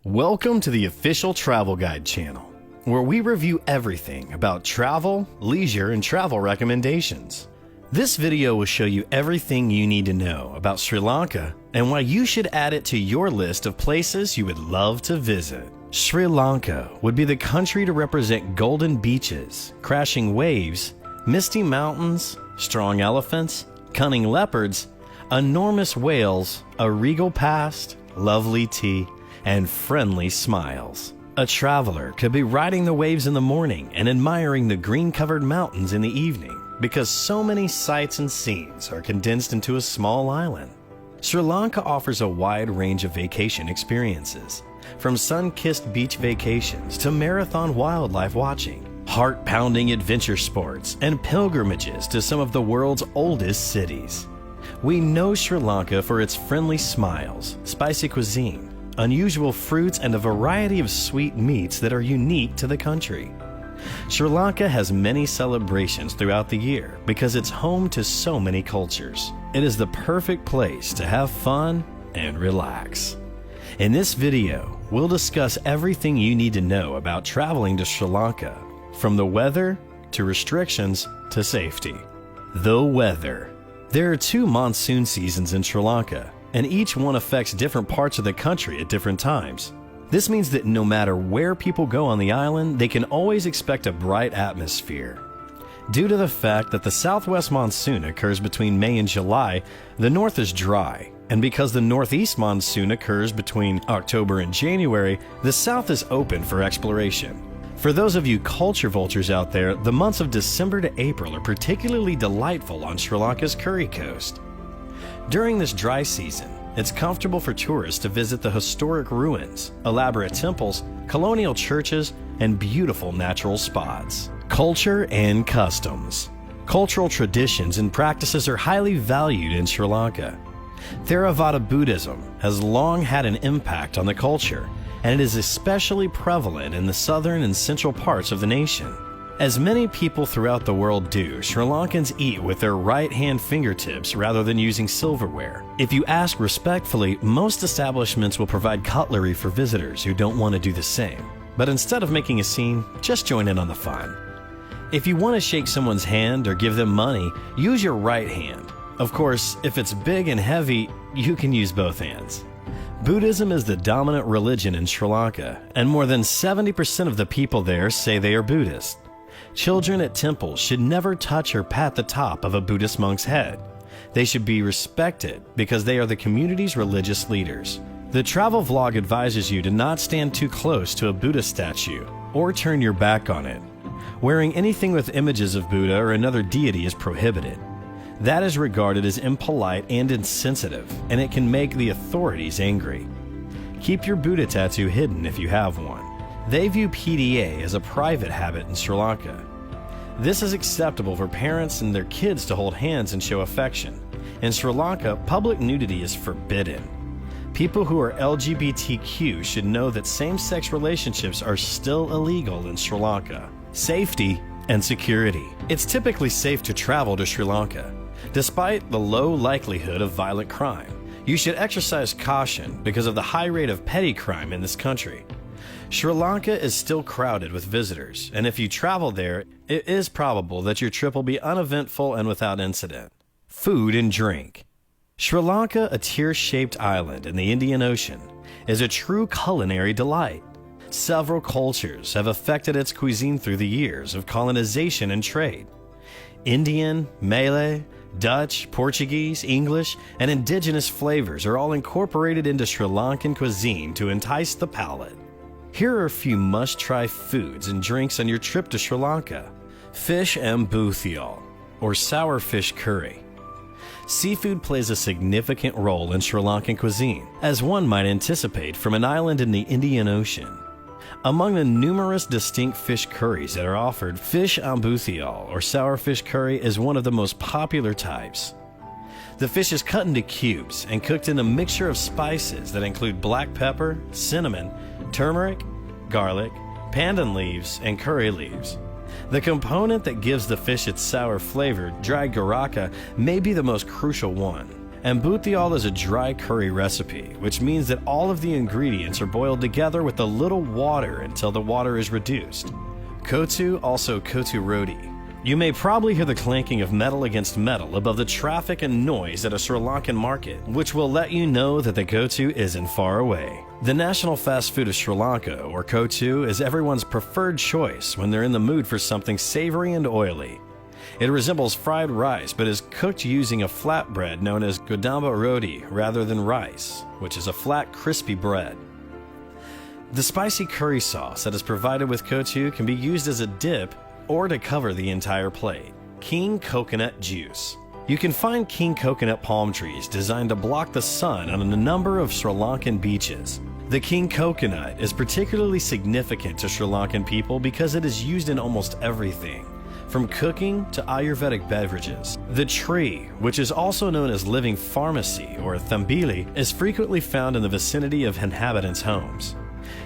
Welcome to the official Travel Guide channel, where we review everything about travel, leisure, and travel recommendations. This video will show you everything you need to know about Sri Lanka and why you should add it to your list of places you would love to visit. Sri Lanka would be the country to represent golden beaches, crashing waves, misty mountains, strong elephants, cunning leopards, enormous whales, a regal past, lovely tea, and friendly smiles. A traveler could be riding the waves in the morning and admiring the green-covered mountains in the evening because so many sights and scenes are condensed into a small island. Sri Lanka offers a wide range of vacation experiences, from sun-kissed beach vacations to marathon wildlife watching, heart-pounding adventure sports, and pilgrimages to some of the world's oldest cities. We know Sri Lanka for its friendly smiles, spicy cuisine, unusual fruits, and a variety of sweet meats that are unique to the country. Sri Lanka has many celebrations throughout the year because it's home to so many cultures. It is the perfect place to have fun and relax. In this video, we'll discuss everything you need to know about traveling to Sri Lanka, from the weather to restrictions to safety. The weather. There are 2 monsoon seasons in Sri Lanka, and each one affects different parts of the country at different times. This means that no matter where people go on the island, they can always expect a bright atmosphere. Due to the fact that the southwest monsoon occurs between May and July, the north is dry, and because the northeast monsoon occurs between October and January, the south is open for exploration. For those of you culture vultures out there, the months of December to April are particularly delightful on Sri Lanka's Curry Coast. During this dry season, it's comfortable for tourists to visit the historic ruins, elaborate temples, colonial churches, and beautiful natural spots. Culture and customs. Cultural traditions and practices are highly valued in Sri Lanka. Theravada Buddhism has long had an impact on the culture, and it is especially prevalent in the southern and central parts of the nation. As many people throughout the world do, Sri Lankans eat with their right-hand fingertips rather than using silverware. If you ask respectfully, most establishments will provide cutlery for visitors who don't want to do the same. But instead of making a scene, just join in on the fun. If you want to shake someone's hand or give them money, use your right hand. Of course, if it's big and heavy, you can use both hands. Buddhism is the dominant religion in Sri Lanka, and more than 70% of the people there say they are Buddhist. Children at temples should never touch or pat the top of a Buddhist monk's head. They should be respected because they are the community's religious leaders. The travel vlog advises you to not stand too close to a Buddha statue or turn your back on it. Wearing anything with images of Buddha or another deity is prohibited. That is regarded as impolite and insensitive, and it can make the authorities angry. Keep your Buddha tattoo hidden if you have one. They view PDA as a private habit in Sri Lanka. This is acceptable for parents and their kids to hold hands and show affection. In Sri Lanka, public nudity is forbidden. People who are LGBTQ should know that same-sex relationships are still illegal in Sri Lanka. Safety and security. It's typically safe to travel to Sri Lanka. Despite the low likelihood of violent crime, you should exercise caution because of the high rate of petty crime in this country. Sri Lanka is still crowded with visitors, and if you travel there, it is probable that your trip will be uneventful and without incident. Food and drink. Sri Lanka, a tear-shaped island in the Indian Ocean, is a true culinary delight. Several cultures have affected its cuisine through the years of colonization and trade. Indian, Malay, Dutch, Portuguese, English, and indigenous flavors are all incorporated into Sri Lankan cuisine to entice the palate. Here are a few must-try foods and drinks on your trip to Sri Lanka. Fish ambuthial, or sour fish curry. Seafood plays a significant role in Sri Lankan cuisine, as one might anticipate from an island in the Indian Ocean. Among the numerous distinct fish curries that are offered, fish ambuthial, or sour fish curry, is one of the most popular types. The fish is cut into cubes and cooked in a mixture of spices that include black pepper, cinnamon, turmeric, garlic, pandan leaves, and curry leaves. The component that gives the fish its sour flavor, dried guraka, may be the most crucial one, And butial is a dry curry recipe, which means that all of the ingredients are boiled together with a little water until the water is reduced. Kotu, also kotu roti. You may probably hear the clanking of metal against metal above the traffic and noise at a Sri Lankan market, which will let you know that the kotu isn't far away. The national fast food of Sri Lanka, or kotu, is everyone's preferred choice when they're in the mood for something savory and oily. It resembles fried rice, but is cooked using a flatbread known as godamba roti rather than rice, which is a flat, crispy bread. The spicy curry sauce that is provided with kotu can be used as a dip or to cover the entire plate. King coconut juice. You can find king coconut palm trees designed to block the sun on a number of Sri Lankan beaches. The king coconut is particularly significant to Sri Lankan people because it is used in almost everything, from cooking to Ayurvedic beverages. The tree, which is also known as living pharmacy or thambili, is frequently found in the vicinity of inhabitants' homes.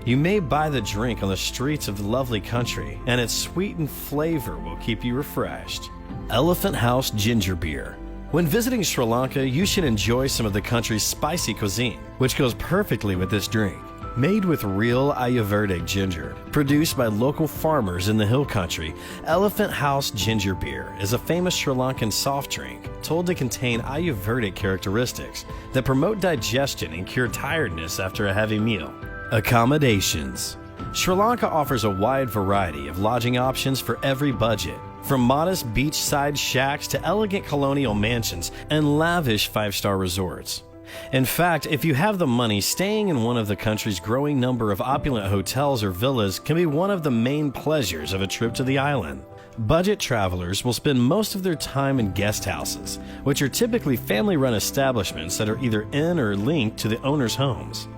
You may buy the drink on the streets of the lovely country, and its sweetened flavor will keep you refreshed. Elephant House Ginger Beer. When visiting Sri Lanka, you should enjoy some of the country's spicy cuisine, which goes perfectly with this drink. Made with real Ayurvedic ginger, produced by local farmers in the hill country, Elephant House Ginger Beer is a famous Sri Lankan soft drink told to contain Ayurvedic characteristics that promote digestion and cure tiredness after a heavy meal. Accommodations. Sri Lanka offers a wide variety of lodging options for every budget, from modest beachside shacks to elegant colonial mansions and lavish five-star resorts. In fact, if you have the money, staying in one of the country's growing number of opulent hotels or villas can be one of the main pleasures of a trip to the island. Budget travelers will spend most of their time in guest houses, which are typically family-run establishments that are either in or linked to the owner's homes.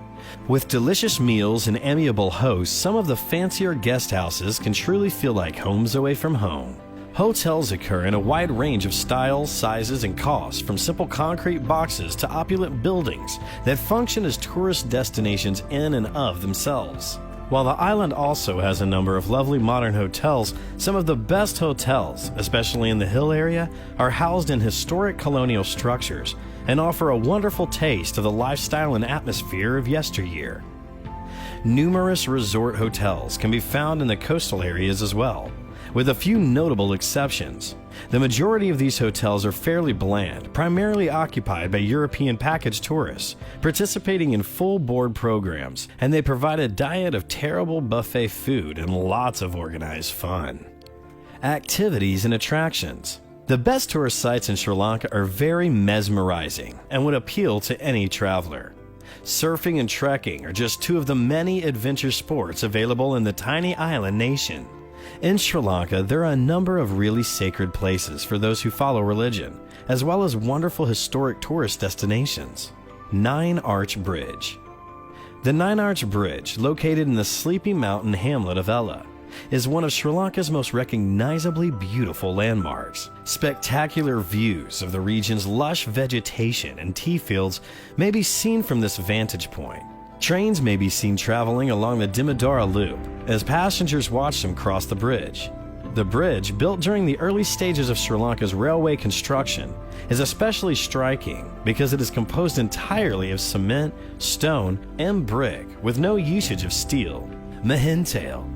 With delicious meals and amiable hosts, some of the fancier guest houses can truly feel like homes away from home. Hotels occur in a wide range of styles, sizes, and costs, from simple concrete boxes to opulent buildings that function as tourist destinations in and of themselves. While the island also has a number of lovely modern hotels, some of the best hotels, especially in the hill area, are housed in historic colonial structures and offer a wonderful taste of the lifestyle and atmosphere of yesteryear. Numerous resort hotels can be found in the coastal areas as well, with a few notable exceptions. The majority of these hotels are fairly bland, primarily occupied by European package tourists, participating in full board programs, and they provide a diet of terrible buffet food and lots of organized fun. Activities and attractions. The best tourist sites in Sri Lanka are very mesmerizing and would appeal to any traveler. Surfing and trekking are just two of the many adventure sports available in the tiny island nation. In Sri Lanka, there are a number of really sacred places for those who follow religion, as well as wonderful historic tourist destinations. Nine Arch Bridge. The Nine Arch Bridge, located in the sleepy mountain hamlet of Ella, is one of Sri Lanka's most recognizably beautiful landmarks. Spectacular views of the region's lush vegetation and tea fields may be seen from this vantage point. Trains may be seen traveling along the Dimodara Loop as passengers watch them cross the bridge. The bridge, built during the early stages of Sri Lanka's railway construction, is especially striking because it is composed entirely of cement, stone, and brick with no usage of steel. Mahintale.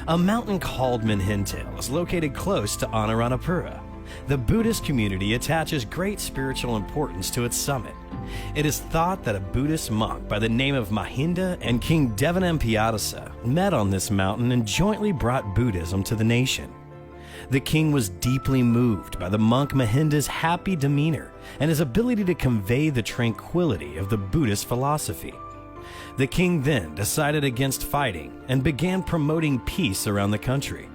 A mountain called Mahintale is located close to Anuradhapura. The Buddhist community attaches great spiritual importance to its summit. It is thought that a Buddhist monk by the name of Mahinda and King Devanampiadasa met on this mountain and jointly brought Buddhism to the nation. The king was deeply moved by the monk Mahinda's happy demeanor and his ability to convey the tranquility of the Buddhist philosophy. The king then decided against fighting and began promoting peace around the country.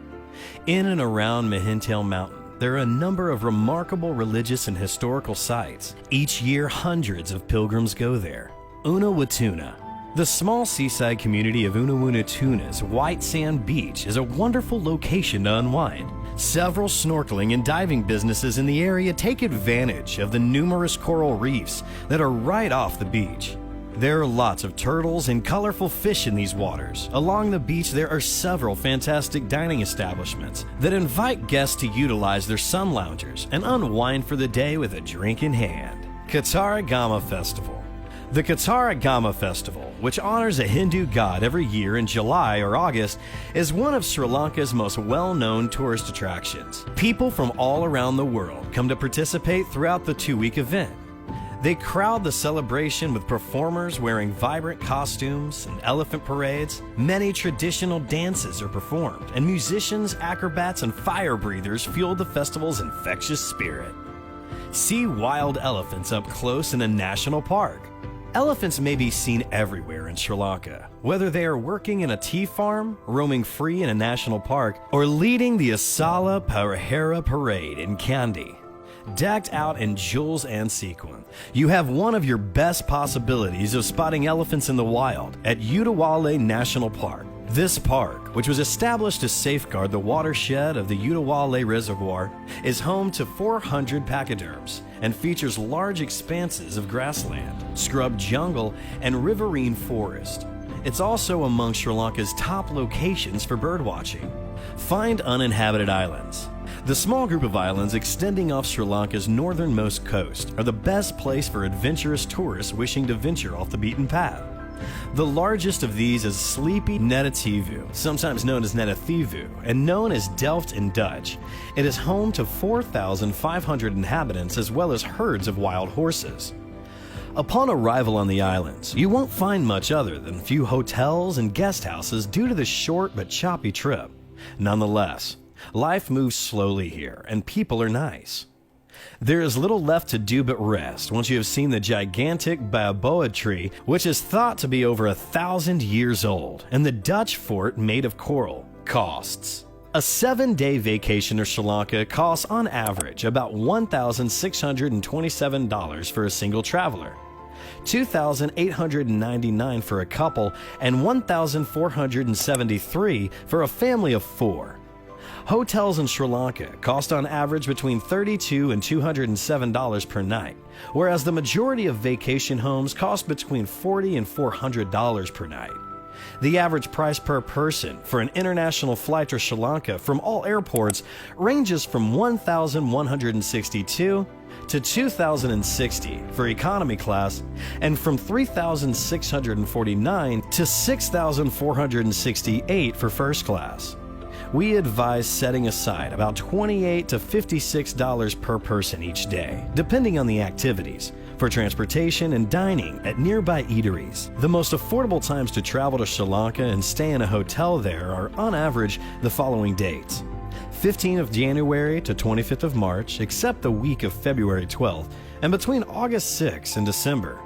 In and around Mahintale Mountain, there are a number of remarkable religious and historical sites. Each year, hundreds of pilgrims go there. Unawatuna. The small seaside community of Unawatuna's white sand beach is a wonderful location to unwind. Several snorkeling and diving businesses in the area take advantage of the numerous coral reefs that are right off the beach. There are lots of turtles and colorful fish in these waters. Along the beach, there are several fantastic dining establishments that invite guests to utilize their sun loungers and unwind for the day with a drink in hand. Katharagama Festival. The Katharagama Festival, which honors a Hindu god every year in July or August, is one of Sri Lanka's most well-known tourist attractions. People from all around the world come to participate throughout the 2-week event. They crowd the celebration with performers wearing vibrant costumes and elephant parades. Many traditional dances are performed, and musicians, acrobats, and fire breathers fuel the festival's infectious spirit. See wild elephants up close in a national park. Elephants may be seen everywhere in Sri Lanka, whether they are working in a tea farm, roaming free in a national park, or leading the Asala Parahera Parade in Kandy. Decked out in jewels and sequin, you have one of your best possibilities of spotting elephants in the wild at Udawale National Park. This park, which was established to safeguard the watershed of the Udawale Reservoir, is home to 400 pachyderms and features large expanses of grassland, scrub jungle, and riverine forest. It's also among Sri Lanka's top locations for birdwatching. Find uninhabited islands. The small group of islands extending off Sri Lanka's northernmost coast are the best place for adventurous tourists wishing to venture off the beaten path. The largest of these is Sleepy Netativu, sometimes known as Netathivu, and known as Delft in Dutch. It is home to 4,500 inhabitants as well as herds of wild horses. Upon arrival on the islands, you won't find much other than a few hotels and guest houses due to the short but choppy trip. Nonetheless, life moves slowly here and people are nice. There is little left to do but rest once you have seen the gigantic baobab tree, which is thought to be over 1,000 years old, and the Dutch fort made of coral. Costs. A 7-day vacation to Sri Lanka costs on average about $1,627 for a single traveler, $2,899 for a couple, and $1,473 for a family of 4. Hotels in Sri Lanka cost on average between $32 and $207 per night, whereas the majority of vacation homes cost between $40 and $400 per night. The average price per person for an international flight to Sri Lanka from all airports ranges from $1,162 to $2,060 for economy class, and from $3,649 to $6,468 for first class. We advise setting aside about $28 to $56 per person each day, depending on the activities, for transportation and dining at nearby eateries. The most affordable times to travel to Sri Lanka and stay in a hotel there are, on average, the following dates: 15th of January to 25th of March, except the week of February 12th, and between August 6th and December.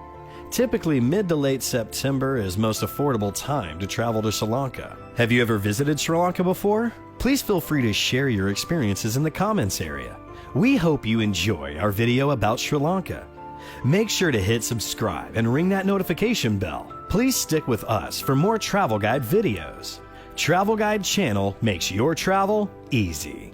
Typically, mid to late September is most affordable time to travel to Sri Lanka. Have you ever visited Sri Lanka before? Please feel free to share your experiences in the comments area. We hope you enjoy our video about Sri Lanka. Make sure to hit subscribe and ring that notification bell. Please stick with us for more travel guide videos. Travel Guide Channel makes your travel easy.